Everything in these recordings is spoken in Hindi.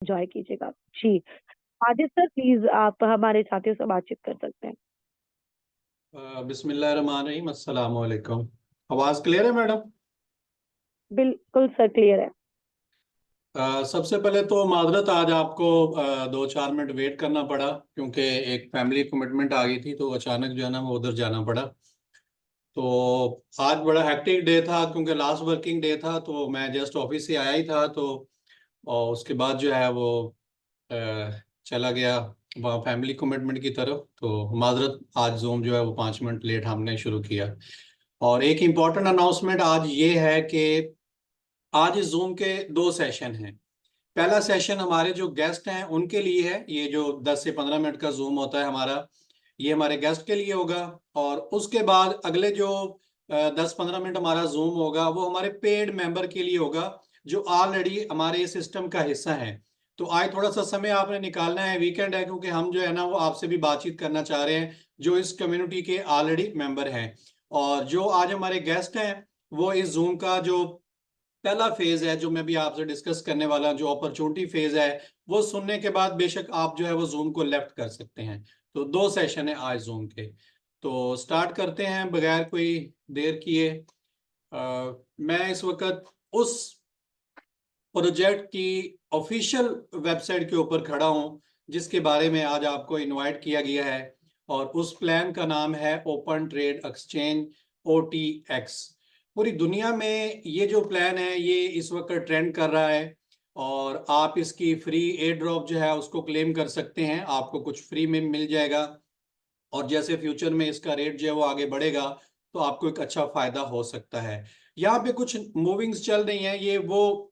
एंजॉय कीजिएगा। जी, आदित्य सर प्लीज आप हमारे साथियों से बातचीत कर सकते हैं। बिस्मिल्लाहिर्रहमानिर्रहीम, अस्सलाम वालेकुम। आवाज़ क्लियर है मैडम? बिल्कुल सर, क्लियर है। सबसे पहले तो माजरत, आज आपको 2-4 मिनट वेट करना पड़ा क्योंकि एक फैमिली कमिटमेंट आ गई थी, तो अचानक जो है ना वो उधर जाना पड़ा। तो आज बड़ा हेक्टिक डे था क्योंकि लास्ट वर्किंग डे था, तो मैं जस्ट ऑफिस से आया ही था। तो और उसके बाद जो है वो चला गया वहाँ फैमिली कमिटमेंट की तरफ। तो माजरत, आज जूम जो है वो 5 मिनट लेट हमने शुरू किया। और एक इम्पॉर्टेंट अनाउंसमेंट आज ये है कि आज इस जूम के 2 सेशन हैं। पहला सेशन हमारे जो गेस्ट हैं उनके लिए है, ये जो 10 से 15 मिनट का जूम होता है हमारा, ये हमारे गेस्ट के लिए होगा। और उसके बाद अगले जो 10-15 मिनट हमारा जूम होगा वो हमारे पेड मेंबर के लिए होगा, जो ऑलरेडी हमारे सिस्टम का हिस्सा है। तो आज थोड़ा सा समय आपने निकालना है, वीकेंड है, क्योंकि हम जो है ना वो आपसे भी बातचीत करना चाह रहे हैं जो इस कम्युनिटी के ऑलरेडी मेंबर हैं। और जो आज हमारे गेस्ट हैं वो इस जूम का जो पहला फेज है, जो मैं भी आपसे डिस्कस करने वाला जो अपॉर्चुनिटी फेज है, वो सुनने के बाद बेशक आप जो है वो जूम को लेफ्ट कर सकते हैं। तो 2 सेशन है आज जूम के। तो स्टार्ट करते हैं बगैर कोई देर किए। मैं इस वक्त उस प्रोजेक्ट की ऑफिशियल वेबसाइट के ऊपर खड़ा हूं जिसके बारे में आज आपको इनवाइट किया गया है। और उस प्लान का नाम है ओपन ट्रेड एक्सचेंज, OTX। पूरी दुनिया में ये जो प्लान है ये इस वक्त ट्रेंड कर रहा है। और आप इसकी फ्री एयर ड्रॉप जो है उसको क्लेम कर सकते हैं, आपको कुछ फ्री में मिल जाएगा। और जैसे फ्यूचर में इसका रेट जो है वो आगे बढ़ेगा तो आपको एक अच्छा फायदा हो सकता है। यहाँ पे कुछ मूविंग्स चल रही हैं, ये वो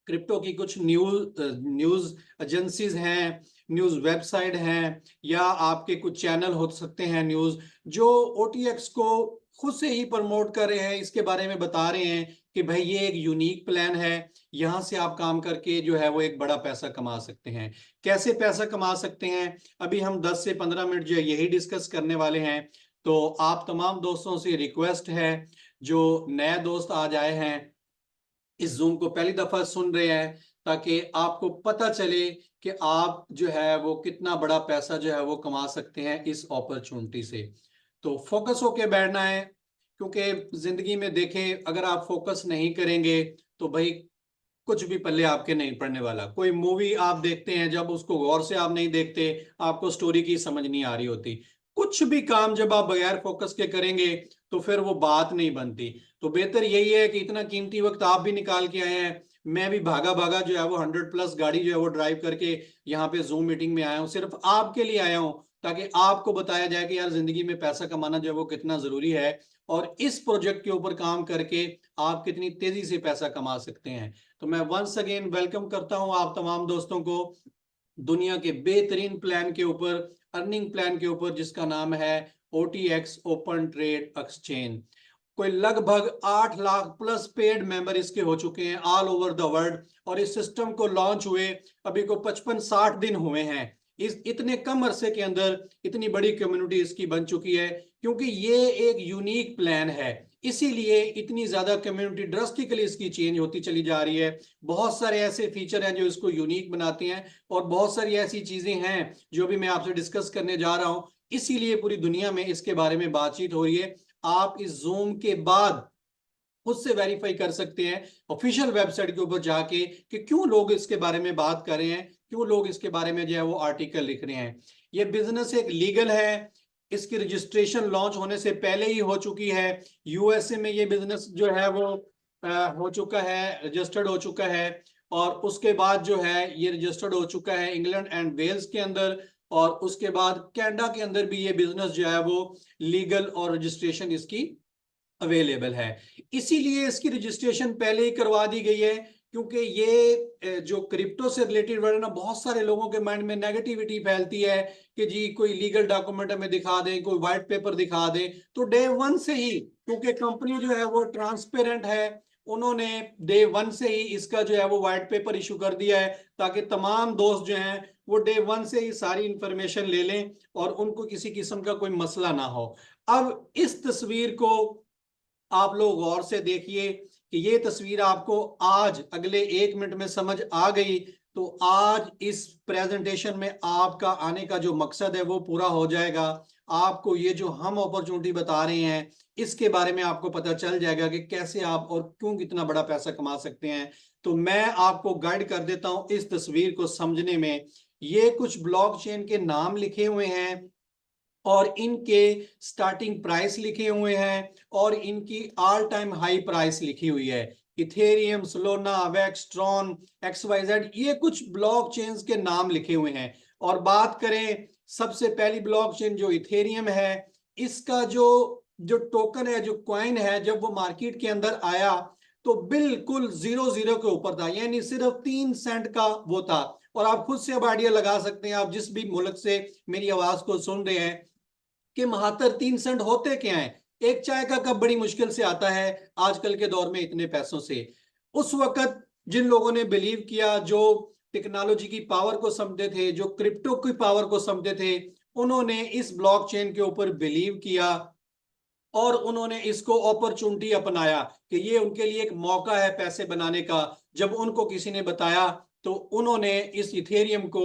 क्रिप्टो की कुछ न्यूज एजेंसीज हैं, न्यूज वेबसाइट हैं, या आपके कुछ चैनल हो सकते हैं न्यूज, जो OTX को खुद से ही प्रमोट कर रहे हैं, इसके बारे में बता रहे हैं कि भाई ये एक यूनिक प्लान है, यहां से आप काम करके जो है वो एक बड़ा पैसा कमा सकते हैं। कैसे पैसा कमा सकते हैं, अभी हम 10 से 15 मिनट जो है यही डिस्कस करने वाले हैं। तो आप तमाम दोस्तों से रिक्वेस्ट है, जो नए दोस्त आज आए हैं इस जूम को पहली दफा सुन रहे हैं, ताकि आपको पता चले कि आप जो है वो कितना बड़ा पैसा जो है वो कमा सकते हैं इस अपॉर्चुनिटी से। तो फोकस होके बैठना है, क्योंकि जिंदगी में देखें, अगर आप फोकस नहीं करेंगे तो भाई कुछ भी पल्ले आपके नहीं पड़ने वाला। कोई मूवी आप देखते हैं, जब उसको गौर से आप नहीं देखते, आपको स्टोरी की समझ नहीं आ रही होती। कुछ भी काम जब आप बगैर फोकस के करेंगे तो फिर वो बात नहीं बनती। तो बेहतर यही है कि इतना कीमती वक्त आप भी निकाल के आए हैं, मैं भी भागा भागा जो है वो 100+ गाड़ी जो है वो ड्राइव करके यहाँ पे जूम मीटिंग में आया हूँ, सिर्फ आपके लिए आया हूँ, ताकि आपको बताया जाए कि यार जिंदगी में पैसा कमाना जो है वो कितना जरूरी है, और इस प्रोजेक्ट के ऊपर काम करके आप कितनी तेजी से पैसा कमा सकते हैं। तो मैं वंस अगेन वेलकम करता हूं आप तमाम दोस्तों को दुनिया के बेहतरीन प्लान के ऊपर, अर्निंग प्लान के ऊपर, जिसका नाम है OTX, ओपन ट्रेड एक्सचेंज। कोई लगभग 8 लाख+ पेड मेंबर इसके हो चुके हैं ऑल ओवर द वर्ल्ड। और इस सिस्टम को लॉन्च हुए अभी को 55-60 दिन हुए हैं। इस इतने कम अरसे के अंदर इतनी बड़ी कम्युनिटी इसकी बन चुकी है, क्योंकि ये एक यूनिक प्लान है, इसीलिए इतनी ज्यादा कम्युनिटी ड्रास्टिकली इसकी चेंज होती चली जा रही है। बहुत सारे ऐसे फीचर हैं जो इसको यूनिक बनाते हैं, और बहुत सारी ऐसी चीजें हैं जो भी मैं आपसे डिस्कस करने जा रहा हूं, इसीलिए पूरी दुनिया में इसके बारे में बातचीत हो रही है। आप इस जूम के बाद खुद से वेरीफाई कर सकते हैं ऑफिशियल वेबसाइट के ऊपर जाके कि क्यों लोग इसके बारे में बात कर रहे हैं, क्यों लोग इसके बारे में जो है वो आर्टिकल लिख रहे हैं। ये बिजनेस एक लीगल है, इसकी रजिस्ट्रेशन लॉन्च होने से पहले ही हो चुकी है। USA में ये बिजनेस जो है वो हो चुका है, रजिस्टर्ड हो चुका है। और उसके बाद जो है ये रजिस्टर्ड हो चुका है इंग्लैंड एंड वेल्स के अंदर। और उसके बाद कनाडा के अंदर भी ये बिजनेस जो है वो लीगल और रजिस्ट्रेशन इसकी अवेलेबल है। इसीलिए इसकी रजिस्ट्रेशन पहले ही करवा दी गई है, क्योंकि ये जो क्रिप्टो से रिलेटेड वर्ड है ना, बहुत सारे लोगों के माइंड में नेगेटिविटी फैलती है कि जी कोई लीगल डॉक्यूमेंट हमें दिखा दें, कोई व्हाइट पेपर दिखा दें। तो डे वन से ही, क्योंकि कंपनी जो है वो ट्रांसपेरेंट है, उन्होंने डे वन से ही इसका जो है वो व्हाइट पेपर इशू कर दिया है, ताकि तमाम दोस्त जो हैं वो डे वन से ही सारी इंफॉर्मेशन ले लें और उनको किसी किस्म का कोई मसला ना हो। अब इस तस्वीर को आप लोग गौर से देखिए कि ये तस्वीर आपको आज अगले 1 मिनट में समझ आ गई तो आज इस प्रेजेंटेशन में आपका आने का जो मकसद है वो पूरा हो जाएगा। आपको ये जो हम अपॉर्चुनिटी बता रहे हैं इसके बारे में आपको पता चल जाएगा कि कैसे आप और क्यों कितना बड़ा पैसा कमा सकते हैं। तो मैं आपको गाइड कर देता हूं इस तस्वीर को समझने में। ये कुछ ब्लॉकचेन के नाम लिखे हुए हैं और इनके स्टार्टिंग प्राइस लिखे हुए हैं और इनकी ऑल टाइम हाई प्राइस लिखी हुई है। Ethereum, Solana, Wax, Tron, XYZ, ये कुछ ब्लॉकचेन्स के नाम लिखे हुए हैं। और बात करें सबसे पहली ब्लॉकचेन जो इथेरियम है, इसका जो जो टोकन है, जो कॉइन है, जब वो मार्केट के अंदर आया तो बिल्कुल 0 के ऊपर था, यानी सिर्फ 3 सेंट का वो था। और आप खुद से अब आइडिया लगा सकते हैं, आप जिस भी मुल्क से मेरी आवाज को सुन रहे हैं, कि महातर 3 सेंट होते क्या हैं। एक चाय का कप बड़ी मुश्किल से आता है आजकल के दौर में इतने पैसों से। उस वक्त जिन लोगों ने बिलीव किया, जो टेक्नोलॉजी की पावर को समझते थे, जो क्रिप्टो की पावर को समझते थे, उन्होंने इस ब्लॉकचेन के ऊपर बिलीव किया और उन्होंने इसको अपॉर्चुनिटी अपनाया कि ये उनके लिए एक मौका है पैसे बनाने का। जब उनको किसी ने बताया तो उन्होंने इस इथेरियम को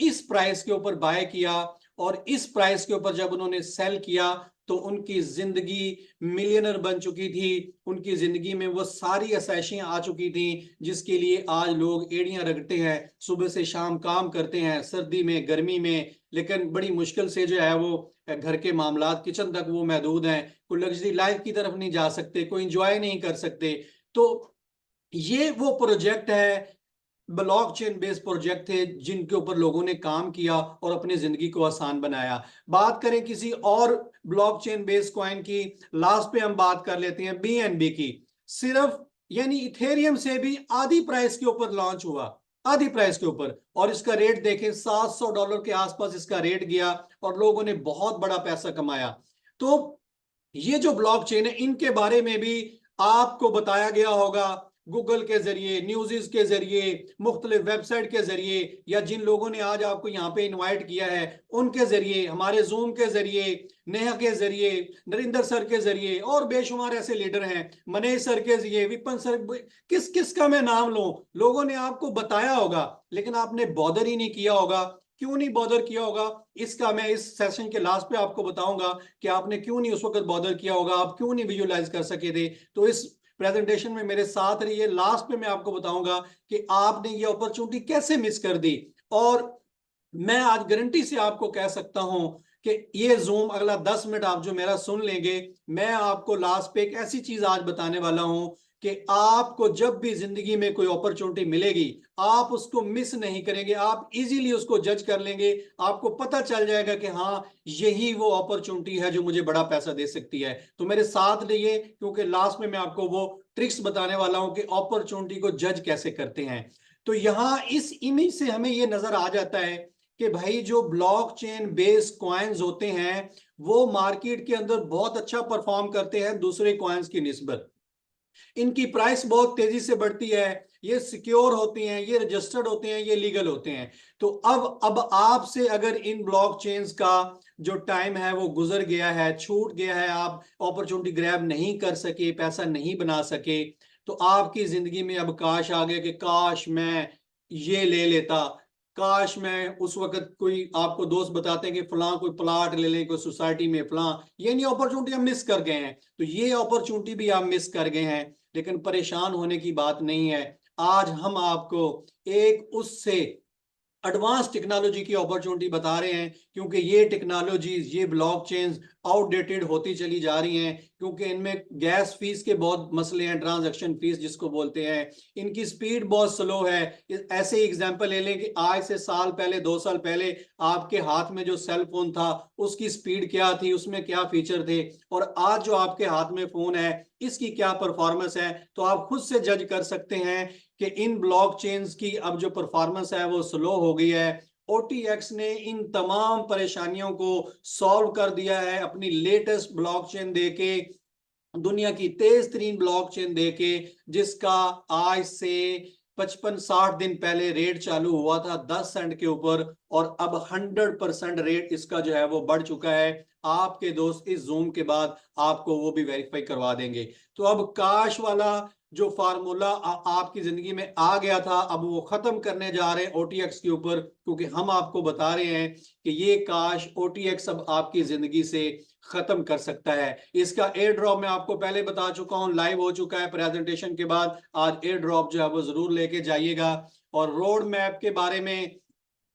इस प्राइस के ऊपर बाय किया और इस प्राइस के ऊपर जब उन्होंने सेल किया तो उनकी जिंदगी मिलियनर बन चुकी थी। उनकी जिंदगी में वो सारी आसाइशें आ चुकी थी जिसके लिए आज लोग एड़ियां रगड़ते हैं, सुबह से शाम काम करते हैं, सर्दी में, गर्मी में, लेकिन बड़ी मुश्किल से जो है वो घर के मामलात, किचन तक वो महदूद हैं। कोई लग्जरी लाइफ की तरफ नहीं जा सकते, कोई इंजॉय नहीं कर सकते। तो ये वो प्रोजेक्ट है, ब्लॉकचेन बेस्ड प्रोजेक्ट थे जिनके ऊपर लोगों ने काम किया और अपनी जिंदगी को आसान बनाया। बात करें किसी और ब्लॉकचेन बेस्ड कॉइन की, लास्ट पे हम बात कर लेते हैं BNB की। सिर्फ यानी इथेरियम से भी आधी प्राइस के ऊपर लॉन्च हुआ, आधी प्राइस के ऊपर, और इसका रेट देखें $700 के आसपास इसका रेट गया और लोगों ने बहुत बड़ा पैसा कमाया। तो ये जो ब्लॉकचेन है इनके बारे में भी आपको बताया गया होगा, गूगल के जरिए, न्यूज़ के जरिए, मुख्तलिफ वेबसाइट के जरिए, या जिन लोगों ने आज आपको यहाँ पे इनवाइट किया है उनके जरिए, हमारे जूम के जरिए, नेहा के जरिए, नरिंदर सर के जरिए, और बेशुमार ऐसे लीडर हैं, मनीष सर के जरिए, विपिन सर, किस किस का मैं नाम लूं, लोगों ने आपको बताया होगा लेकिन आपने बॉदर ही नहीं किया होगा। क्यों नहीं बॉदर किया होगा, इसका मैं इस सेशन के लास्ट पे आपको बताऊंगा कि आपने क्यों नहीं उस वक्त बॉदर किया होगा, आप क्यों नहीं विजुअलाइज कर सके थे। तो इस प्रेजेंटेशन में मेरे साथ रहिए, लास्ट में मैं आपको बताऊंगा कि आपने ये अपॉर्चुनिटी कैसे मिस कर दी। और मैं आज गारंटी से आपको कह सकता हूं कि ये जूम अगला 10 मिनट आप जो मेरा सुन लेंगे, मैं आपको लास्ट पे एक ऐसी चीज आज बताने वाला हूं कि आपको जब भी जिंदगी में कोई अपॉर्चुनिटी मिलेगी आप उसको मिस नहीं करेंगे, आप इजीली उसको जज कर लेंगे। आपको पता चल जाएगा कि हाँ, यही वो अपॉर्चुनिटी है जो मुझे बड़ा पैसा दे सकती है। तो मेरे साथ रहिए क्योंकि लास्ट में मैं आपको वो ट्रिक्स बताने वाला हूं कि अपॉर्चुनिटी को जज कैसे करते हैं। तो यहां इस इमेज से हमें ये नजर आ जाता है कि भाई जो ब्लॉकचेन बेस्ड कॉइन्स होते हैं वो मार्केट के अंदर बहुत अच्छा परफॉर्म करते हैं दूसरे कॉइन्स की निस्बत। इनकी प्राइस बहुत तेजी से बढ़ती है, ये सिक्योर होती हैं, ये रजिस्टर्ड होते हैं, ये लीगल होते हैं। तो अब आपसे अगर इन ब्लॉकचेन्स का जो टाइम है वो गुजर गया है, छूट गया है, आप अपॉर्चुनिटी ग्रैब नहीं कर सके, पैसा नहीं बना सके, तो आपकी जिंदगी में अब काश आ गया कि काश मैं ये ले लेता, काश मैं उस वक्त, कोई आपको दोस्त बताते हैं कि फलां कोई प्लाट ले लें, कोई सोसाइटी में फलां, ये नहीं अपॉर्चुनिटी हम मिस कर गए हैं। तो ये अपॉर्चुनिटी भी आप मिस कर गए हैं, लेकिन परेशान होने की बात नहीं है। आज हम आपको एक उससे एडवांस टेक्नोलॉजी की अपॉर्चुनिटी बता रहे हैं, क्योंकि ये टेक्नोलॉजीज, ये ब्लॉकचेन्स आउटडेटेड होती चली जा रही हैं, क्योंकि इनमें गैस फीस के बहुत मसले हैं, ट्रांजैक्शन फीस जिसको बोलते हैं, इनकी स्पीड बहुत स्लो है। ऐसे ही एग्जांपल ले लें कि आज से साल पहले, 2 साल पहले आपके हाथ में जो सेल फोन था उसकी स्पीड क्या थी, उसमें क्या फीचर थे, और आज जो आपके हाथ में फोन है इसकी क्या परफॉर्मेंस है। तो आप खुद से जज कर सकते हैं कि इन ब्लॉकचेन्स की अब जो परफॉर्मेंस है वो स्लो हो गई है। OTX ने इन तमाम परेशानियों को सॉल्व कर दिया है अपनी लेटेस्ट ब्लॉकचेन देके, दुनिया की तेज तरीन ब्लॉकचेन देके, जिसका आज से 55-60 दिन पहले रेट चालू हुआ था 10 सेंट के ऊपर, और अब 100% रेट इसका जो है वो बढ़ चुका है। आपके दोस्त इस जूम के बाद आपको वो भी वेरीफाई करवा देंगे। तो अब काश वाला जो फार्मूला आपकी जिंदगी में आ गया था, अब वो खत्म करने जा रहे हैं ओटीएक्स के ऊपर, क्योंकि हम आपको बता रहे हैं कि ये काश ओटीएक्स अब आपकी जिंदगी से खत्म कर सकता है। इसका एयर ड्रॉप मैं आपको पहले बता चुका हूं, लाइव हो चुका है प्रेजेंटेशन के बाद। आज एयर ड्रॉप जो है वो जरूर लेके जाइएगा। और रोड मैप के बारे में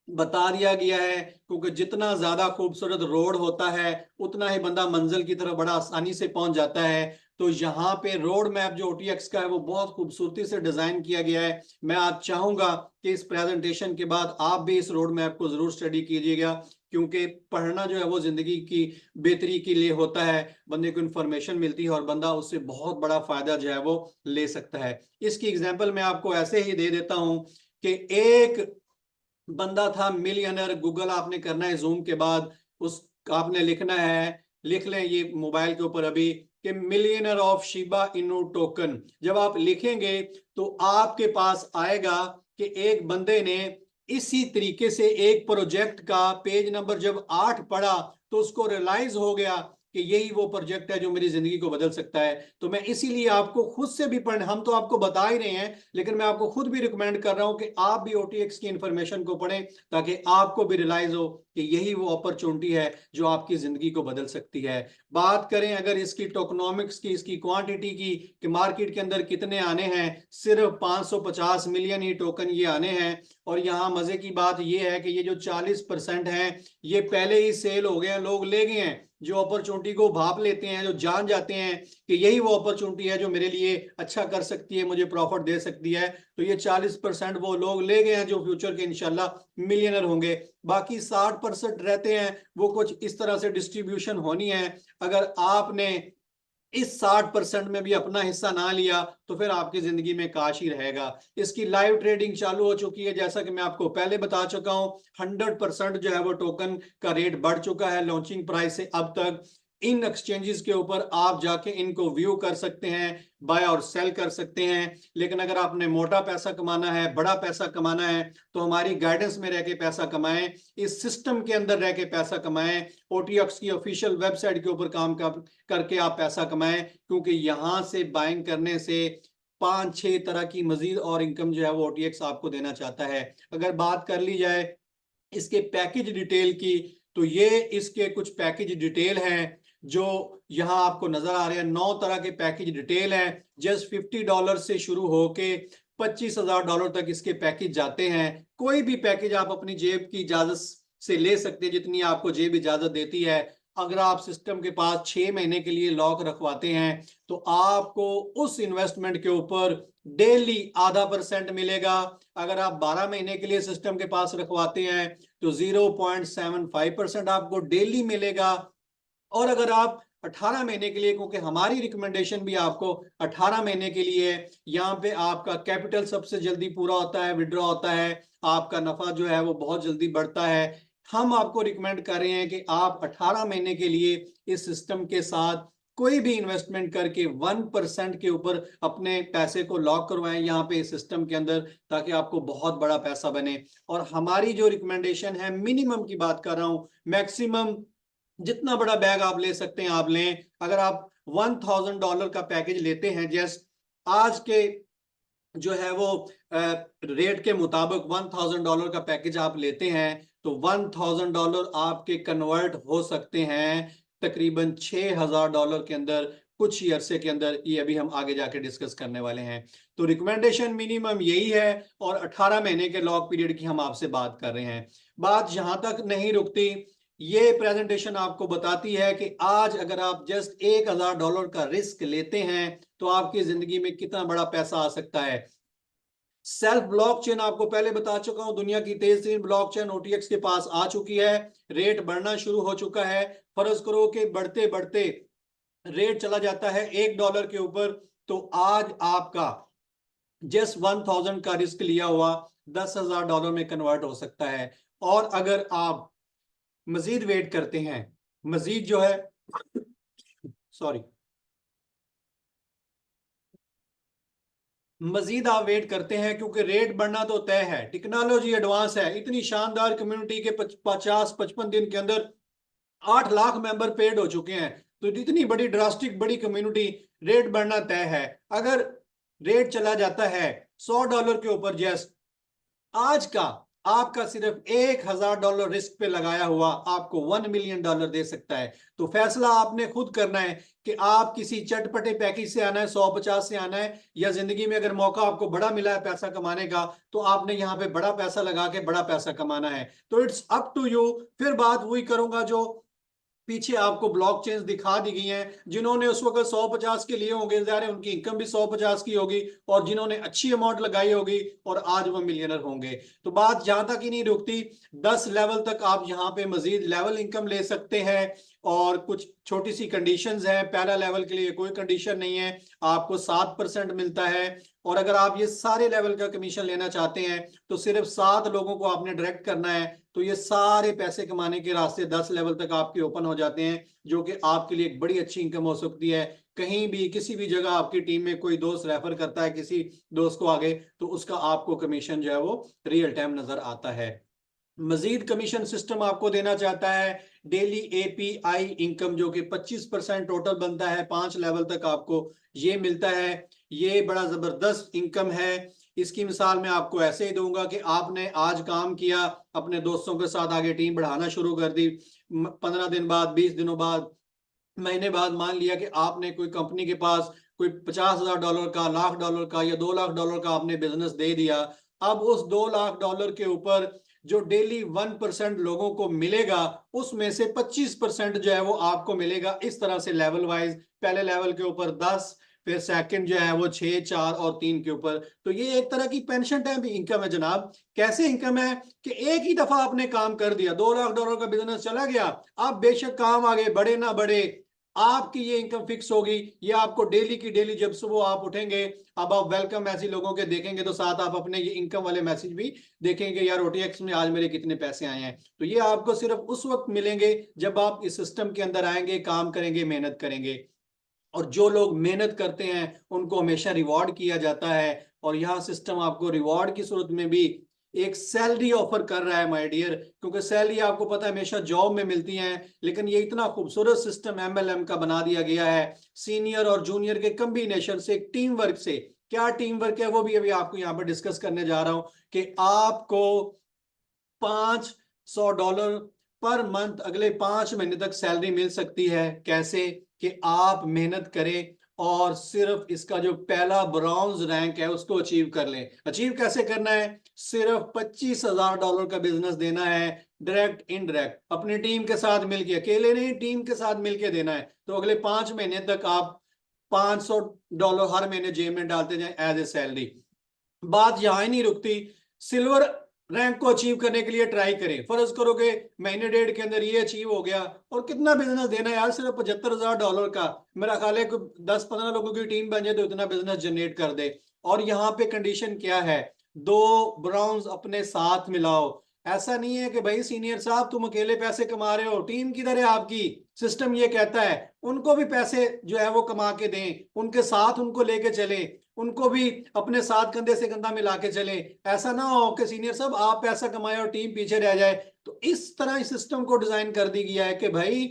बता दिया गया है, क्योंकि जितना ज्यादा खूबसूरत रोड होता है उतना ही बंदा मंजिल की तरफ बड़ा आसानी से पहुंच जाता है। तो यहाँ पे रोड मैप जो ओटीएक्स का है वो बहुत खूबसूरती से डिजाइन किया गया है। मैं आज चाहूंगा कि इस प्रेजेंटेशन के बाद आप भी इस रोड मैप को जरूर स्टडी कीजिएगा, क्योंकि पढ़ना जो है वो जिंदगी की बेहतरी के लिए होता है। बंदे को इन्फॉर्मेशन मिलती है और बंदा उससे बहुत बड़ा फायदा जो है वो ले सकता है। इसकी एग्जाम्पल मैं आपको ऐसे ही दे देता हूं कि एक बंदा था मिलियनर। गूगल आपने करना है जूम के बाद, उस आपने लिखना है, लिख लें ये मोबाइल के ऊपर अभी, कि millionaire of Shiba Inu token. जब आप लिखेंगे तो आपके पास आएगा कि एक बंदे ने इसी तरीके से एक प्रोजेक्ट का पेज नंबर जब 8 पढ़ा तो उसको रियलाइज हो गया कि यही वो प्रोजेक्ट है जो मेरी जिंदगी को बदल सकता है। तो मैं इसीलिए आपको खुद से भी पढ़, हम तो आपको बता ही रहे हैं, लेकिन मैं आपको खुद भी रिकमेंड कर रहा हूं कि आप भी ओटीएक्स की इंफॉर्मेशन को पढ़ें, ताकि आपको भी रियलाइज हो कि यही वो अपॉर्चुनिटी है जो आपकी जिंदगी को बदल सकती है। बात करें अगर इसकी टोकनॉमिक्स की, इसकी क्वांटिटी की, कि मार्केट के अंदर कितने आने हैं, सिर्फ 550 मिलियन ही टोकन ये आने हैं। और यहाँ मजे की बात ये है कि ये जो 40% है ये पहले ही सेल हो गए हैं, लोग ले गए हैं। जो अपॉर्चुनिटी को भाप लेते हैं, जो जान जाते हैं कि यही वो अपॉर्चुनिटी है जो मेरे लिए अच्छा कर सकती है, मुझे प्रॉफिट दे सकती है, तो ये 40% वो लोग ले गए हैं जो फ्यूचर के इंशाल्लाह मिलियनर होंगे। बाकी 60% रहते हैं, वो कुछ इस तरह से डिस्ट्रीब्यूशन होनी है। अगर आपने इस 60% में भी अपना हिस्सा ना लिया तो फिर आपकी जिंदगी में काश ही रहेगा। इसकी लाइव ट्रेडिंग चालू हो चुकी है, जैसा कि मैं आपको पहले बता चुका हूं। 100% जो है वो टोकन का रेट बढ़ चुका है लॉन्चिंग प्राइस से अब तक। इन एक्सचेंजेस के ऊपर आप जाके इनको व्यू कर सकते हैं, बाय और सेल कर सकते हैं। लेकिन अगर आपने मोटा पैसा कमाना है, बड़ा पैसा कमाना है, तो हमारी गाइडेंस में रह के पैसा कमाएं, इस सिस्टम के अंदर रह के पैसा कमाएं। ओटीएक्स की ऑफिशियल वेबसाइट के ऊपर काम करके आप पैसा कमाएं, क्योंकि यहां से बाइंग करने से 5-6 तरह की मजीद और इनकम जो है वो ओटीएक्स आपको देना चाहता है। अगर बात कर ली जाए इसके पैकेज डिटेल की, तो ये इसके कुछ पैकेज डिटेल हैं जो यहाँ आपको नजर आ रहे हैं। 9 तरह के पैकेज डिटेल हैं। जस्ट $50 से शुरू होके $25,000 तक इसके पैकेज जाते हैं। कोई भी पैकेज आप अपनी जेब की इजाजत से ले सकते हैं, जितनी आपको जेब इजाजत देती है। अगर आप सिस्टम के पास 6 महीने के लिए लॉक रखवाते हैं तो आपको उस इन्वेस्टमेंट के ऊपर डेली ½ % मिलेगा। अगर आप 12 महीने के लिए सिस्टम के पास रखवाते हैं तो 0.75% आपको डेली मिलेगा। और अगर आप 18 महीने के लिए, क्योंकि हमारी रिकमेंडेशन भी आपको 18 महीने के लिए है, यहाँ पे आपका कैपिटल सबसे जल्दी पूरा होता है, विड्रॉ होता है, आपका नफा जो है वो बहुत जल्दी बढ़ता है। हम आपको रिकमेंड कर रहे हैं कि आप 18 महीने के लिए इस सिस्टम के साथ कोई भी इन्वेस्टमेंट करके 1% के ऊपर अपने पैसे को लॉक करवाएं यहाँ पे इस सिस्टम के अंदर, ताकि आपको बहुत बड़ा पैसा बने। और हमारी जो रिकमेंडेशन है, मिनिमम की बात कर रहा हूं, मैक्सिमम जितना बड़ा बैग आप ले सकते हैं आप लें। अगर आप $1,000 का पैकेज लेते हैं, जस्ट आज के जो है वो रेट के मुताबिक $1,000 का पैकेज आप लेते हैं, तो $1,000 आपके कन्वर्ट हो सकते हैं तकरीबन $6,000 के अंदर, कुछ ही अरसे के अंदर। ये अभी हम आगे जाके डिस्कस करने वाले हैं। तो रिकमेंडेशन मिनिमम यही है, और 18 महीने के लॉक पीरियड की हम आपसे बात कर रहे हैं। बात यहां तक नहीं रुकती, ये प्रेजेंटेशन आपको बताती है कि आज अगर आप जस्ट $1,000 का रिस्क लेते हैं तो आपकी जिंदगी में कितना बड़ा पैसा आ सकता है। सेल्फ ब्लॉकचेन आपको पहले बता चुका हूं, दुनिया की तेज तरीन ब्लॉकचेन ओटीएक्स के पास आ चुकी है। रेट बढ़ना शुरू हो चुका है। फर्ज करो कि बढ़ते बढ़ते रेट चला जाता है $1 के ऊपर, तो आज आपका जस्ट 1,000 का रिस्क लिया हुआ $10,000 में कन्वर्ट हो सकता है। और अगर आप मजीद वेट करते हैं, मजीद जो है सॉरी मजीद आप वेट करते हैं, क्योंकि रेट बढ़ना तो तय है, टेक्नोलॉजी एडवांस है। इतनी शानदार कम्युनिटी के 50-55 दिन के अंदर 8 लाख मेंबर पेड हो चुके हैं। तो इतनी बड़ी ड्रास्टिक बड़ी कम्युनिटी, रेट बढ़ना तय है। अगर रेट चला जाता है $100 के ऊपर, जस्ट आज का आपका सिर्फ $1000 रिस्क पे लगाया हुआ आपको $1 मिलियन दे सकता है। तो फैसला आपने खुद करना है कि आप किसी चटपटे पैकेज से आना है, 150 से आना है, या जिंदगी में अगर मौका आपको बड़ा मिला है पैसा कमाने का तो आपने यहाँ पे बड़ा पैसा लगा के बड़ा पैसा कमाना है। तो इट्स अप टू यू। फिर बात वही करूंगा जो पीछे आपको ब्लॉकचेन्स दिखा दी गई हैं, जिन्होंने उस वक्त 150 के लिए होंगे, ज़ाहिर है उनकी इनकम भी 150 की होगी, और जिन्होंने अच्छी अमाउंट लगाई होगी और आज वो मिलियनर होंगे। तो बात जहां तक ही नहीं रुकती, 10 लेवल तक आप यहाँ पे मजीद लेवल इनकम ले सकते हैं, और कुछ छोटी सी कंडीशंस हैं। पहला लेवल के लिए कोई कंडीशन नहीं है, आपको 7% मिलता है, और अगर आप ये सारे लेवल का कमीशन लेना चाहते हैं तो सिर्फ 7 लोगों को आपने डायरेक्ट करना है, तो ये सारे पैसे कमाने के रास्ते 10 लेवल तक आपके ओपन हो जाते हैं, जो कि आपके लिए एक बड़ी अच्छी इनकम हो सकती है। कहीं भी किसी भी जगह आपकी टीम में कोई दोस्त रेफर करता है किसी दोस्त को आगे, तो उसका आपको कमीशन जो है वो रियल टाइम नजर आता है। मजीद कमीशन सिस्टम आपको देना चाहता है डेली एपीआई इनकम, जो कि 25% टोटल बनता है, 5 लेवल तक आपको ये मिलता है। ये बड़ा जबरदस्त इनकम है। इसकी मिसाल मैं आपको ऐसे ही दूंगा कि आपने आज काम किया, अपने दोस्तों के साथ आगे टीम बढ़ाना शुरू कर दी, 15 दिन बाद, 20 दिनों बाद, महीने बाद मान लिया कि आपने कोई कंपनी के पास कोई $50,000 का, $1,00,000 का या $2,00,000 का आपने बिजनेस दे दिया। अब उस $2,00,000 के ऊपर जो डेली 1% लोगों को मिलेगा, उसमें से 25% जो है वो आपको मिलेगा। इस तरह से लेवल वाइज, पहले लेवल के ऊपर 10, फिर सेकंड जो है वो 6, 4 और 3 के ऊपर। तो ये एक तरह की पेंशन टाइप इनकम है जनाब। कैसे इनकम है कि एक ही दफा आपने काम कर दिया, $2,00,000 का बिजनेस चला गया, आप बेशक काम आगे बढ़े ना बढ़े, आपकी ये इनकम फिक्स होगी। ये आपको डेली की डेली जब सुबह आप उठेंगे, अब आप वेलकम मैसेज लोगों के देखेंगे तो साथ आप अपने ये इनकम वाले मैसेज भी देखेंगे, यार OTX में आज मेरे कितने पैसे आए हैं। तो ये आपको सिर्फ उस वक्त मिलेंगे जब आप इस सिस्टम के अंदर आएंगे, काम करेंगे, मेहनत करेंगे। और जो लोग मेहनत करते हैं उनको हमेशा रिवॉर्ड किया जाता है, और यहाँ सिस्टम आपको रिवॉर्ड की सूरत में भी एक सैलरी ऑफर कर रहा है माय डियर। क्योंकि सैलरी आपको पता है हमेशा जॉब में मिलती है, लेकिन ये इतना खूबसूरत सिस्टम MLM का बना दिया गया है, सीनियर और जूनियर के कम्बिनेशन से, एक टीम वर्क से। क्या टीम वर्क है वो भी अभी आपको यहाँ पर डिस्कस करने जा रहा हूं कि आपको $500 पर मंथ अगले 5 महीने तक सैलरी मिल सकती है। कैसे कि आप मेहनत करें और सिर्फ इसका जो पहला ब्रॉन्ज रैंक है उसको अचीव कर लें। अचीव कैसे करना है? सिर्फ $25,000 का बिजनेस देना है, डायरेक्ट इनडायरेक्ट, अपनी टीम के साथ मिलके, अकेले नहीं टीम के साथ मिलके देना है। तो अगले 5 महीने तक आप $500 हर महीने जेब में डालते जाएं एज ए सैलरी। बात यहां ही नहीं रुकती, सिल्वर रैंक को अचीव करने के लिए ट्राई करें। फर्ज करो कि महीने डेढ़ के अंदर ये अचीव हो गया, और कितना बिजनेस देना है यार, सिर्फ $75,000 का। मेरा ख्याल है 10-15 लोगों की टीम बन जाए तो इतना बिजनेस जनरेट कर दे। और यहाँ पे कंडीशन क्या है? 2 ब्राउन्स अपने साथ मिलाओ। ऐसा नहीं है कि भाई सीनियर साहब तुम अकेले पैसे कमा रहे हो, टीम किधर है आपकी? सिस्टम ये कहता है उनको भी पैसे जो है वो कमा के दें, उनके साथ उनको लेके चले, उनको भी अपने साथ कंधे से कंधा मिला के चले। ऐसा ना हो कि सीनियर साहब आप पैसा कमाए और टीम पीछे रह जाए। तो इस तरह इस सिस्टम को डिजाइन कर दी गया है कि भाई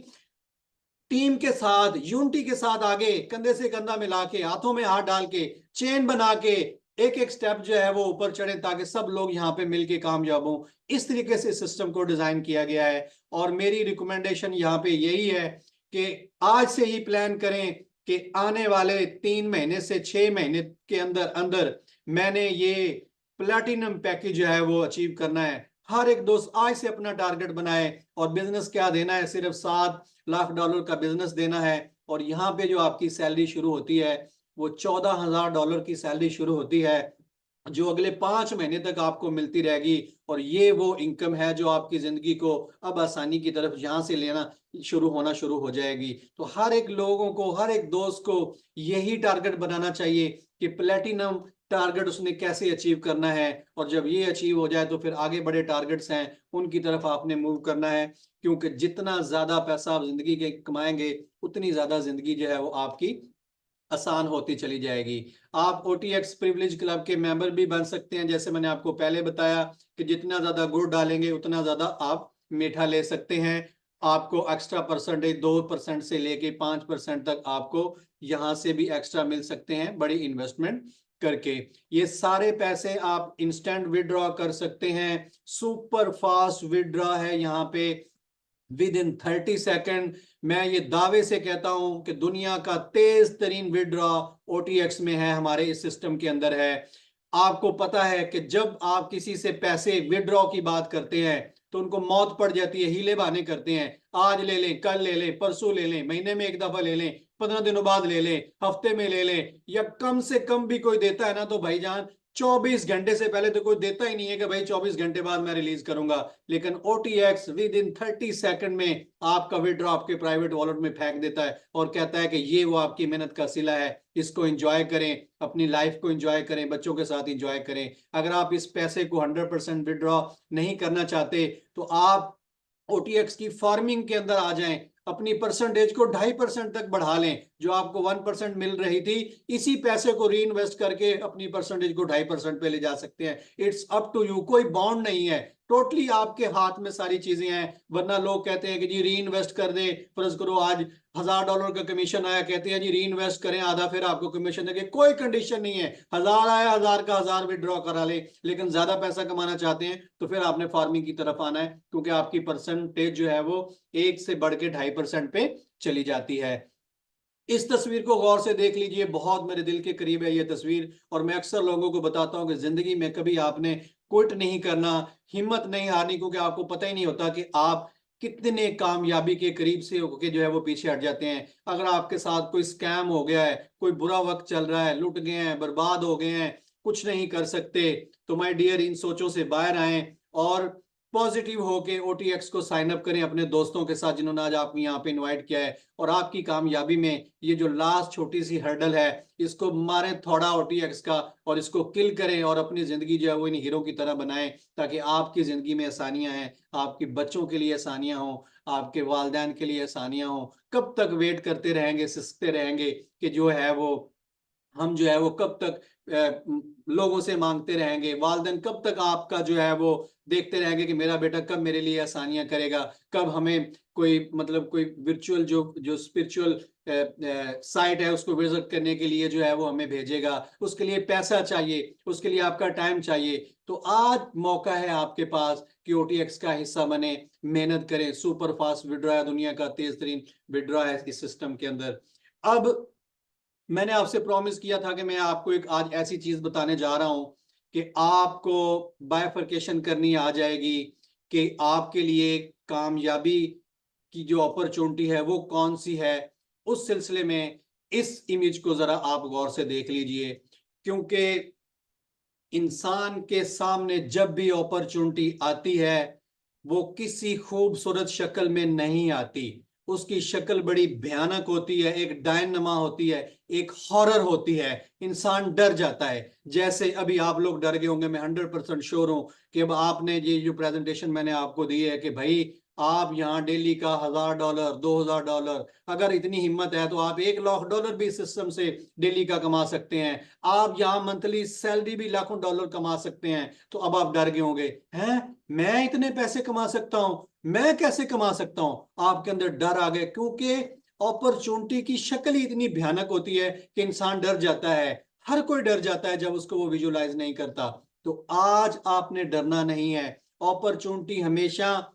टीम के साथ, यूनिटी के साथ आगे कंधे से कंधा मिला के, हाथों में हाथ डाल के, चेन बना के एक एक स्टेप जो है वो ऊपर चढ़े, ताकि सब लोग यहाँ पे मिलके कामयाब हों। इस तरीके से सिस्टम को डिजाइन किया गया है। और मेरी रिकमेंडेशन यहाँ पे यही है कि आज से ही प्लान करें कि आने वाले 3 महीने से 6 महीने के अंदर अंदर मैंने ये प्लैटिनम पैकेज जो है वो अचीव करना है। हर एक दोस्त आज से अपना टारगेट बनाए, और बिजनेस क्या देना है? सिर्फ $7 लाख का बिजनेस देना है। और यहाँ पे जो आपकी सैलरी शुरू होती है वो $14,000 की सैलरी शुरू होती है, जो अगले 5 महीने तक आपको मिलती रहेगी। और ये वो इनकम है जो आपकी जिंदगी को अब आसानी की तरफ यहाँ से लेना शुरू होना शुरू हो जाएगी। तो हर एक लोगों को, हर एक दोस्त को यही टारगेट बनाना चाहिए कि प्लेटिनम टारगेट उसने कैसे अचीव करना है, और जब ये अचीव हो जाए तो फिर आगे बड़े टारगेट्स हैं उनकी तरफ आपने मूव करना है। क्योंकि जितना ज्यादा पैसा आप जिंदगी के कमाएंगे उतनी ज्यादा जिंदगी जो है वो आपकी आसान होती चली जाएगी। आप OTX प्रिविलेज क्लब के मेंबर भी बन सकते हैं। जैसे मैंने आपको पहले बताया कि जितना ज्यादा गुड़ डालेंगे उतना ज्यादा आप मीठा ले सकते हैं। आपको एक्स्ट्रा परसेंटेज 2% से लेके 5% तक आपको यहाँ से भी एक्स्ट्रा मिल सकते हैं बड़ी इन्वेस्टमेंट करके। ये सारे पैसे आप इंस्टेंट विड्रॉ कर सकते हैं, सुपर फास्ट विड्रॉ है यहाँ पे, विद इन 30 सेकेंड। मैं ये दावे से कहता हूं कि दुनिया का तेज तरीन विड्रॉ OTX में है, हमारे इस सिस्टम के अंदर है। आपको पता है कि जब आप किसी से पैसे विड्रॉ की बात करते हैं तो उनको मौत पड़ जाती है, हीले बहाने करते हैं, आज ले लें, कल ले लें, परसों ले लें, महीने में एक दफा ले लें, 15 दिनों बाद ले लें, हफ्ते में ले लें, या कम से कम भी कोई देता है ना तो भाईजान 24 घंटे से पहले तो कोई देता ही नहीं है कि भाई 24 घंटे बाद मैं रिलीज करूंगा। लेकिन OTX विद इन 30 सेकेंड में आपका विड्रॉ आपके प्राइवेट वॉलेट में फेंक देता है और कहता है कि ये वो आपकी मेहनत का सिला है, इसको एंजॉय करें, अपनी लाइफ को एंजॉय करें, बच्चों के साथ एंजॉय करें। अगर आप इस पैसे को 100% विड्रॉ नहीं करना चाहते तो आप OTX की फार्मिंग के अंदर आ जाएं, अपनी परसेंटेज को 2.5% तक बढ़ा लें। जो आपको 1% मिल रही थी, इसी पैसे को री इन्वेस्ट करके अपनी परसेंटेज को 2.5% पे ले जा सकते हैं। इट्स अप टू यू, कोई बॉन्ड नहीं है, टोटली आपके हाथ में सारी चीजें हैं। वरना लोग कहते हैं कि जी री इन्वेस्ट कर दे, फर्ज करो आज $1000 का कमीशन आया, कहते हैं जी री इन्वेस्ट करें आधा, फिर आपको कमीशन देंगे। कोई कंडीशन नहीं है, 1000 आया, 1000 का 1000 विड्रॉ करा ले। लेकिन ज्यादा पैसा कमाना चाहते हैं तो फिर आपने फार्मिंग की तरफ आना है, क्योंकि आपकी परसेंटेज जो है वो 1 से बढ़ के 2.5% पे चली जाती है। इस तस्वीर को गौर से देख लीजिए, बहुत मेरे दिल के करीब है ये तस्वीर। और मैं अक्सर लोगों को बताता हूं कि जिंदगी में कभी आपने क्विट नहीं करना, हिम्मत नहीं हारनी, क्योंकि आपको पता ही नहीं होता कि आप कितने कामयाबी के करीब से होके जो है वो पीछे हट जाते हैं। अगर आपके साथ कोई स्कैम हो गया है, कोई बुरा वक्त चल रहा है, लुट गए हैं, बर्बाद हो गए हैं, कुछ नहीं कर सकते, तो माय डियर इन सोचों से बाहर आए और पॉजिटिव होके OTX को साइन अप करें अपने दोस्तों के साथ जिन्होंने आज आपको यहाँ पे इनवाइट किया है। और आपकी कामयाबी में ये जो लास्ट छोटी सी हर्डल है, इसको मारें थोड़ा OTX का और इसको किल करें और अपनी जिंदगी जो है वो इन हीरो की तरह बनाएं, ताकि आपकी जिंदगी में आसानियां हैं, आपके बच्चों के लिए आसानियां हों, आपके वालिदैन के लिए आसानियां हों। कब तक वेट करते रहेंगे, सिसकते रहेंगे कि जो है वो हम जो है वो कब तक लोगों से मांगते रहेंगे, वालिदैन कब तक आपका जो है वो देखते रहेंगे कि मेरा बेटा कब मेरे लिए आसानियां करेगा, कब हमें कोई मतलब कोई वर्चुअल जो जो स्पिरिचुअल साइट है उसको विजिट करने के लिए जो है वो हमें भेजेगा। उसके लिए पैसा चाहिए, उसके लिए आपका टाइम चाहिए। तो आज मौका है आपके पास कि OTX का हिस्सा बने, मेहनत करें। सुपर फास्ट विड्रॉ है, दुनिया का तेज तरीन विड्रॉ है इस सिस्टम के अंदर। अब मैंने आपसे प्रॉमिस किया था कि मैं आपको एक आज ऐसी चीज बताने जा रहा हूं कि आपको बाइफरकेशन करनी आ जाएगी कि आपके लिए कामयाबी की जो अपॉर्चुनिटी है वो कौन सी है। उस सिलसिले में इस इमेज को जरा आप गौर से देख लीजिए, क्योंकि इंसान के सामने जब भी अपॉर्चुनिटी आती है वो किसी खूबसूरत शक्ल में नहीं आती, उसकी शक्ल बड़ी भयानक होती है, एक डायनमा होती है, एक हॉरर होती है। इंसान डर जाता है, जैसे अभी आप लोग डर गए होंगे। मैं 100% श्योर हूं कि अब आपने ये जो प्रेजेंटेशन मैंने आपको दी है कि भाई आप यहाँ डेली का $1000 $2000, अगर इतनी हिम्मत है तो आप $1 लाख भी सिस्टम से डेली का कमा सकते हैं। आप यहाँ मंथली सैलरी भी लाखों डॉलर कमा सकते हैं। तो अब आप डर गए होंगे, हैं मैं इतने पैसे कमा सकता हूं, मैं कैसे कमा सकता हूं? आपके अंदर डर आ गया, क्योंकि अपॉर्चुनिटी की शक्ल ही इतनी भयानक होती है कि इंसान डर जाता है। हर कोई डर जाता है जब उसको वो विजुलाइज नहीं करता। तो आज आपने डरना नहीं है। अपॉर्चुनिटी हमेशा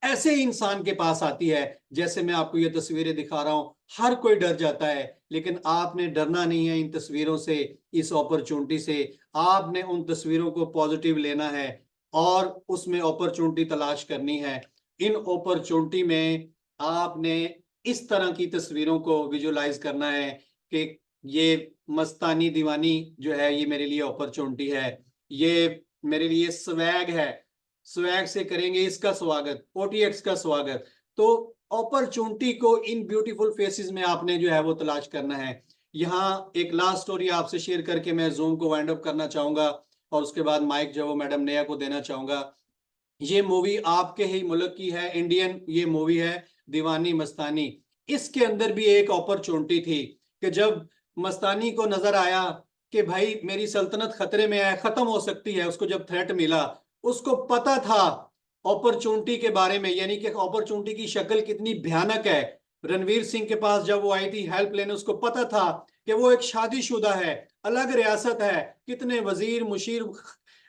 ऐसे ही इंसान के पास आती है, जैसे मैं आपको ये तस्वीरें दिखा रहा हूं। हर कोई डर जाता है, लेकिन आपने डरना नहीं है इन तस्वीरों से, इस अपॉर्चुनिटी से। आपने उन तस्वीरों को पॉजिटिव लेना है और उसमें अपॉर्चुनिटी तलाश करनी है। इन अपॉर्चुनिटी में आपने इस तरह की तस्वीरों को विजुलाइज करना है कि ये मस्तानी दीवानी जो है ये मेरे लिए अपॉर्चुनिटी है, ये मेरे लिए स्वैग है, स्वैग से करेंगे इसका स्वागत, OTX का स्वागत। तो अपॉर्चुनिटी को इन ब्यूटीफुल फेसेस में आपने जो है वो तलाश करना है। यहाँ एक लास्ट स्टोरी आपसे शेयर करके मैं जूम को वाइंड अप करना चाहूंगा और उसके बाद माइक जो है वो मैडम नेहा को देना चाहूंगा। ये मूवी आपके ही मुल्क की है, इंडियन ये मूवी है, दीवानी मस्तानी। इसके अंदर भी एक अपॉर्चुनिटी थी कि जब मस्तानी को नजर आया कि भाई मेरी सल्तनत खतरे में है, खत्म हो सकती है, उसको जब थ्रेट मिला, उसको पता था अपॉर्चुनिटी के बारे में, यानी कि अपॉर्चुनिटी की शक्ल कितनी भयानक है। रणवीर सिंह के पास जब वो आई थी हेल्प लेने, उसको पता था कि वो एक शादीशुदा है, अलग रियासत है, कितने वजीर मुशीर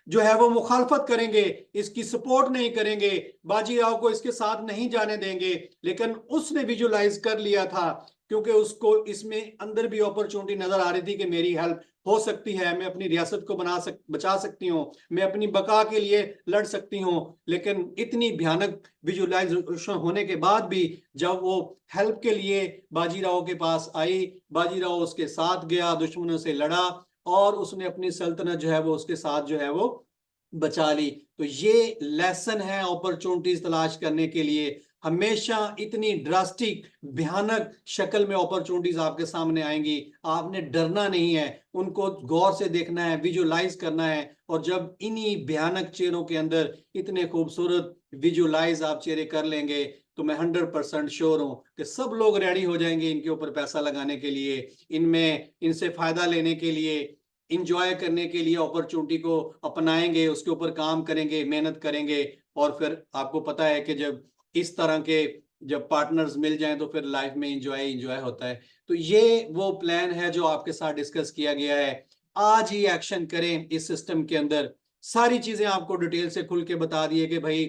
जो है वो मुखालफत करेंगे, इसकी सपोर्ट नहीं करेंगे, बाजीराव को इसके साथ नहीं जाने देंगे। लेकिन उसने विजुलाइज कर लिया था, क्योंकि उसको इसमें अंदर भी अपॉर्चुनिटी नजर आ रही थी कि मेरी हेल्प हो सकती है, मैं अपनी रियासत को बचा सकती हूँ, मैं अपनी बका के लिए लड़ सकती हूँ। लेकिन इतनी भयानक विजुलाइजेशन होने के बाद भी जब वो हेल्प के लिए बाजीराव के पास आई, बाजीराव उसके साथ गया, दुश्मनों से लड़ा और उसने अपनी सल्तनत जो है वो उसके साथ जो है वो बचा ली। तो ये लेसन है अपॉर्चुनिटीज तलाश करने के लिए। हमेशा इतनी ड्रास्टिक भयानक शक्ल में अपॉर्चुनिटीज आपके सामने आएंगी, आपने डरना नहीं है, उनको गौर से देखना है, विजुलाइज करना है। और जब इन्हीं भयानक चेहरों के अंदर इतने खूबसूरत विजुलाइज आप चेहरे कर लेंगे, तो मैं 100% श्योर हूं कि सब लोग रेडी हो जाएंगे इनके ऊपर पैसा लगाने के लिए, इनमें इनसे फायदा लेने के लिए, इंजॉय करने के लिए अपॉर्चुनिटी को अपनाएंगे, उसके ऊपर काम करेंगे, मेहनत करेंगे। और फिर आपको पता है कि जब इस तरह के जब पार्टनर्स मिल जाएं तो फिर लाइफ में इंजॉय इंजॉय होता है। तो ये वो प्लान है जो आपके साथ डिस्कस किया गया है। आज ही एक्शन करें इस सिस्टम के अंदर। सारी चीजें आपको डिटेल से खुल के बता दिए कि भाई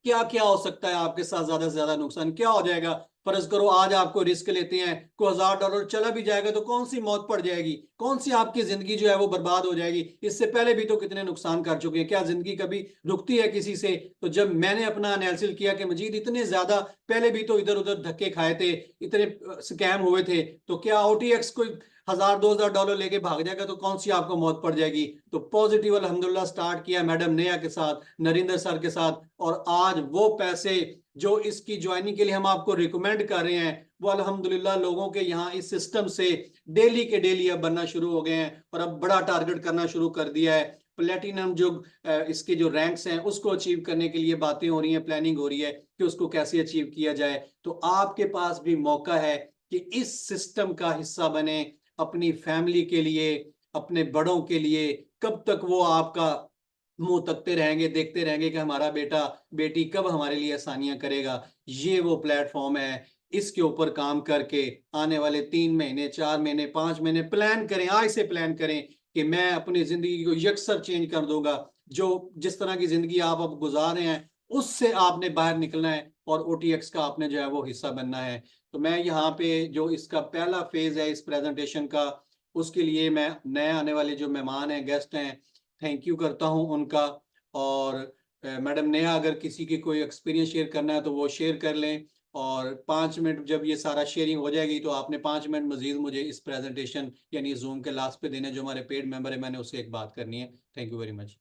क्या क्या हो सकता है, आपके साथ ज्यादा से ज्यादा नुकसान क्या हो जाएगा। फर्ज करो आज आपको रिस्क लेते हैं, को $1000 चला भी जाएगा तो कौन सी मौत पड़ जाएगी, कौन सी आपकी जिंदगी जो है वो बर्बाद हो जाएगी। इससे पहले भी तो कितने नुकसान कर चुके हैं, क्या जिंदगी कभी रुकती है किसी से। तो जब मैंने अपना एनालिसिस किया कि मजीद इतने ज्यादा पहले भी तो इधर उधर धक्के खाए थे, इतने स्कैम हुए थे, तो क्या OTX कोई $1000-2000 लेके भाग जाएगा तो कौन सी आपको मौत पड़ जाएगी। तो पॉजिटिव अल्हम्दुलिल्लाह स्टार्ट किया मैडम नेहा के साथ, नरेंद्र सर के साथ, और आज वो पैसे जो इसकी ज्वाइनिंग के लिए हम आपको रिकमेंड कर रहे हैं वो अल्हम्दुलिल्लाह लोगों के यहाँ इस सिस्टम से डेली के डेली अब बनना शुरू हो गए हैं, और अब बड़ा टारगेट करना शुरू कर दिया है। प्लेटिनम जो इसके जो रैंक्स हैं उसको अचीव करने के लिए बातें हो रही हैं, प्लानिंग हो रही है कि उसको कैसे अचीव किया जाए। तो आपके पास भी मौका है कि इस सिस्टम का हिस्सा बने, अपनी फैमिली के लिए, अपने बड़ों के लिए। कब तक वो आपका मुंह तकते रहेंगे, देखते रहेंगे कि हमारा बेटा बेटी कब हमारे लिए आसानियां करेगा। ये वो प्लेटफॉर्म है, इसके ऊपर काम करके आने वाले 3 महीने, 4 महीने, 5 महीने प्लान करें, आज से प्लान करें कि मैं अपनी जिंदगी को यकसर चेंज कर दूंगा। जो जिस तरह की जिंदगी आप अब गुजार रहे हैं उससे आपने बाहर निकलना है, और OTX का आपने जो है वो हिस्सा बनना है। तो मैं यहाँ पे जो इसका पहला फेज है इस प्रेजेंटेशन का, उसके लिए मैं नए आने वाले जो मेहमान हैं, गेस्ट हैं, थैंक यू करता हूं उनका। और मैडम नेहा अगर किसी की कोई एक्सपीरियंस शेयर करना है तो वो शेयर कर लें, और 5 मिनट जब ये सारा शेयरिंग हो जाएगी तो आपने 5 मिनट मजीद मुझे इस प्रेजेंटेशन यानी जूम के लास्ट पे देने, जो हमारे पेड मेंबर है मैंने उससे एक बात करनी है। Thank you very much.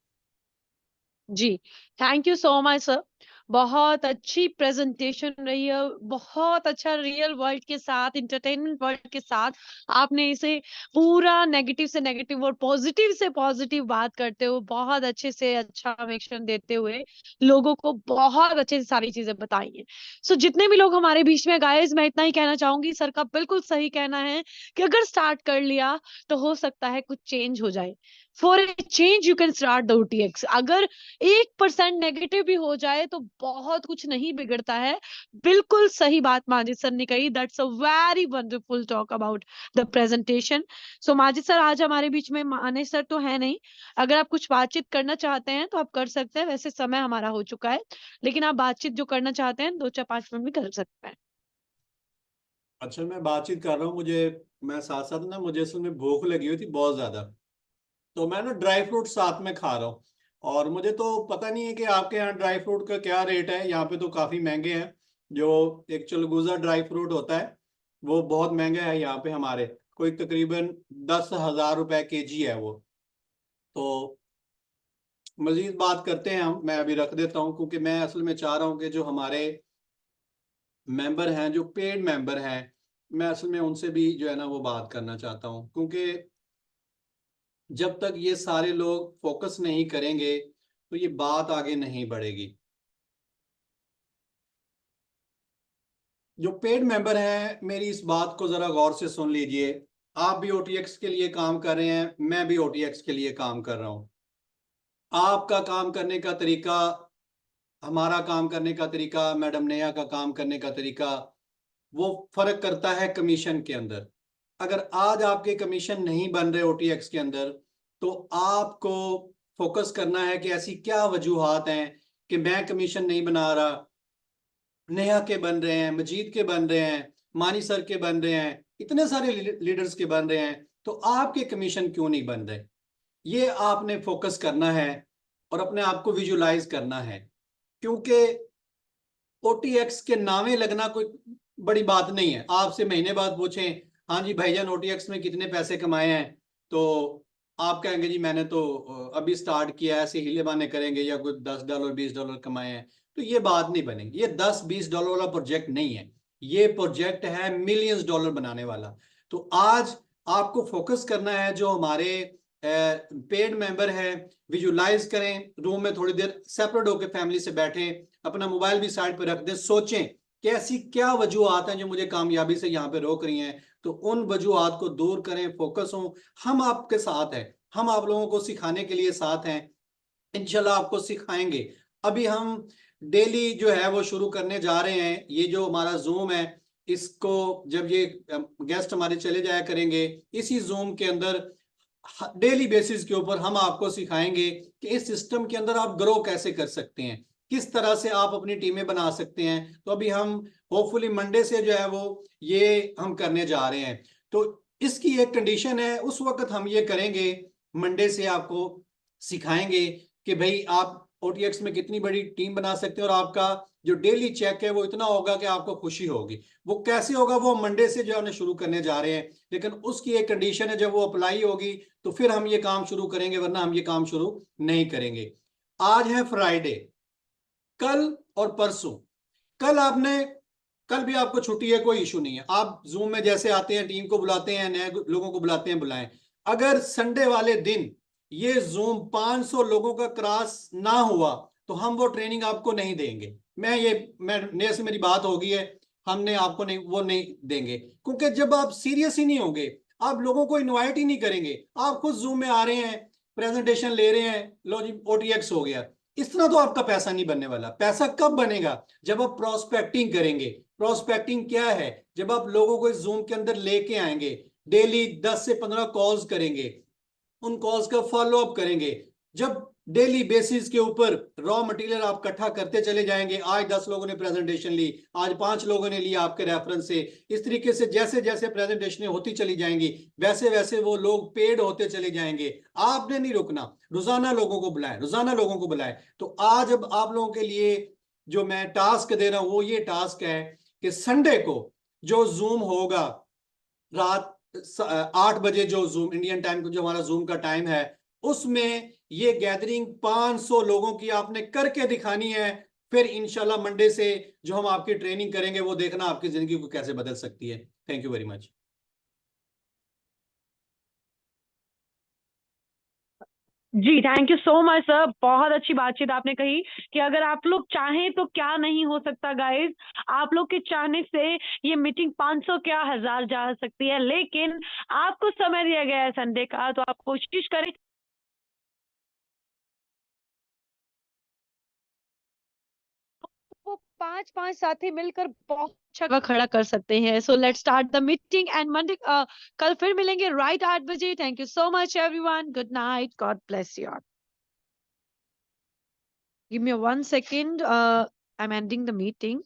जी, thank you so much sir. बहुत अच्छी प्रेजेंटेशन रही है, बहुत अच्छा रियल वर्ल्ड के साथ, एंटरटेनमेंट वर्ल्ड के साथ आपने इसे पूरा नेगेटिव से नेगेटिव और पॉजिटिव से पॉजिटिव बात करते हुए, बहुत अच्छे से अच्छा कनेक्शन देते हुए लोगों को बहुत अच्छे से सारी चीजें बताई हैं। सो जितने भी लोग हमारे बीच में गाइस, मैं इतना ही कहना चाहूंगी, सर का बिल्कुल सही कहना है कि अगर स्टार्ट कर लिया तो हो सकता है कुछ चेंज हो जाए। For a change you can start the OTX। अगर 1% नेगेटिव भी हो जाए तो बहुत कुछ नहीं बिगड़ता है। बिल्कुल सही बात माजिद सर ने कही। That's a very wonderful talk about the presentation. So Majid sir आज हमारे बीच में, माने सर तो है नहीं, अगर आप कुछ बातचीत करना चाहते हैं तो आप कर सकते हैं। वैसे समय हमारा हो चुका है, लेकिन आप बातचीत जो करना चाहते हैं 2-4-5 मिनट में कर सकते हैं। अच्छा, मैं बातचीत कर रहा हूँ, मैं साथ साथ ना मुझे असल में भूख लगी हुई थी बहुत ज्यादा, तो मैं ना ड्राई फ्रूट साथ में खा रहा हूँ। और मुझे तो पता नहीं है कि आपके यहाँ ड्राई फ्रूट का क्या रेट है, यहाँ पे तो काफी महंगे हैं। जो एक चलगूजा ड्राई फ्रूट होता है वो बहुत महंगा है यहाँ पे हमारे, कोई तकरीबन 10,000 रुपए केजी है वो। तो मजीद बात करते हैं हम, मैं अभी रख देता हूँ, क्योंकि मैं असल में चाह रहा हूँ कि जो हमारे मेंबर हैं, जो पेड मेंबर हैं, मैं असल में उनसे भी जो है ना वो बात करना चाहता हूँ, क्योंकि जब तक ये सारे लोग फोकस नहीं करेंगे तो ये बात आगे नहीं बढ़ेगी। जो पेड मेंबर हैं मेरी इस बात को जरा गौर से सुन लीजिए। आप भी OTX के लिए काम कर रहे हैं, मैं भी OTX के लिए काम कर रहा हूं। आपका काम करने का तरीका, हमारा काम करने का तरीका, मैडम नेहा का काम करने का तरीका, वो फर्क करता है कमीशन के अंदर। अगर आज आपके कमीशन नहीं बन रहे OTX के अंदर, तो आपको फोकस करना है कि ऐसी क्या वजूहात हैं कि मैं कमीशन नहीं बना रहा, नेहा के बन रहे हैं, मजीद के बन रहे हैं, मानी सर के बन रहे हैं, इतने सारे लीडर्स के बन रहे हैं, तो आपके कमीशन क्यों नहीं बन रहे? ये आपने फोकस करना है और अपने आप को विजुलाइज करना है, क्योंकि OTX के नामे लगना कोई बड़ी बात नहीं है। आपसे महीने बाद पूछें, हाँ जी भाईजान OTX में कितने पैसे कमाए हैं, तो आप कहेंगे जी मैंने तो अभी स्टार्ट किया है, ऐसे हीले बाने करेंगे, या कोई $10 $20 कमाए हैं, तो ये बात नहीं बनेगी। ये $10-20 वाला प्रोजेक्ट नहीं है, ये प्रोजेक्ट है मिलियंस डॉलर बनाने वाला। तो आज आपको फोकस करना है, जो हमारे पेड मेंबर है, विजुलाइज करें, रूम में थोड़ी देर सेपरेट होकर फैमिली से बैठें, अपना मोबाइल भी साइड पे रख दें, सोचें कि ऐसी क्या वजूहत हैं जो मुझे कामयाबी से यहाँ पे रोक रही हैं, तो उन वजूहत को दूर करें, फोकस हो। हम आपके साथ हैं, हम आप लोगों को सिखाने के लिए साथ हैं, इंशाल्लाह आपको सिखाएंगे। अभी हम डेली जो है वो शुरू करने जा रहे हैं। ये जो हमारा जूम है, इसको जब ये गेस्ट हमारे चले जाया करेंगे, इसी जूम के अंदर डेली बेसिस के ऊपर हम आपको सिखाएंगे कि इस सिस्टम के अंदर आप ग्रो कैसे कर सकते हैं, किस तरह से आप अपनी टीमें बना सकते हैं। तो अभी हम होपफुली मंडे से जो है वो ये हम करने जा रहे हैं। तो इसकी एक कंडीशन है, उस वक्त हम ये करेंगे, मंडे से आपको सिखाएंगे कि भाई आप OTX में कितनी बड़ी टीम बना सकते हैं, और आपका जो डेली चेक है वो इतना होगा कि आपको खुशी होगी। वो कैसे होगा, वो मंडे से जो है शुरू करने जा रहे हैं, लेकिन उसकी एक कंडीशन है, जब वो अप्लाई होगी तो फिर हम ये काम शुरू करेंगे, वरना हम ये काम शुरू नहीं करेंगे। आज है फ्राइडे, कल और परसों। कल भी आपको छुट्टी है, कोई इशू नहीं है, आप जूम में जैसे आते हैं, टीम को बुलाते हैं, नए लोगों को बुलाते हैं, बुलाएं। अगर संडे वाले दिन ये जूम 500 लोगों का क्रॉस ना हुआ, तो हम वो ट्रेनिंग आपको नहीं देंगे। मैं नए से मेरी बात होगी है, हमने आपको नहीं, वो नहीं देंगे, क्योंकि जब आप सीरियस ही नहीं होंगे, आप लोगों को इनवाइट ही नहीं करेंगे, आप खुद जूम में आ रहे हैं, प्रेजेंटेशन ले रहे हैं, लो जी OTX हो गया, इस तरह तो आपका पैसा नहीं बनने वाला। पैसा कब बनेगा? जब आप प्रोस्पेक्टिंग करेंगे। प्रोस्पेक्टिंग क्या है? जब आप लोगों को इस जूम के अंदर लेके आएंगे, डेली 10 से 15 कॉल्स करेंगे, उन कॉल्स का फॉलो अप करेंगे, जब डेली बेसिस के ऊपर रॉ मटेरियल आप इकट्ठा करते चले जाएंगे, आज 10 लोगों ने प्रेजेंटेशन ली, आज 5 लोगों ने ली आपके रेफरेंस से, इस तरीके से जैसे जैसे प्रेजेंटेशन होती चली जाएंगी, वैसे वैसे वो लोग पेड होते चले जाएंगे। आपने नहीं रुकना, रोजाना लोगों को बुलाएं, रोजाना लोगों को बुलाएं। तो आज अब आप लोगों के लिए जो मैं टास्क दे रहा हूं, वो ये टास्क है कि संडे को जो जूम होगा, रात 8 बजे, जो जूम इंडियन टाइम को जो हमारा जूम का टाइम है, उसमें ये गैदरिंग 500 लोगों की आपने करके दिखानी है। फिर इंशाल्लाह मंडे से जो हम आपकी ट्रेनिंग करेंगे, वो देखना आपकी जिंदगी को कैसे बदल सकती है। Thank you very much. जी, thank you so much sir. बहुत अच्छी बातचीत आपने कही कि अगर आप लोग चाहें तो क्या नहीं हो सकता गाइस। आप लोग के चाहने से ये मीटिंग 500 क्या 1000 जा सकती है, लेकिन आपको समय दिया गया है संडे का, तो आप कोशिश करें। वो 5 साथी मिलकर बहुत अच्छा जगह खड़ा कर सकते हैं। So let's start the meeting and Monday कल फिर मिलेंगे राइट 8 बजे। Thank you so much everyone, good night, God bless you all. Give me 1 second, I'm ending the meeting.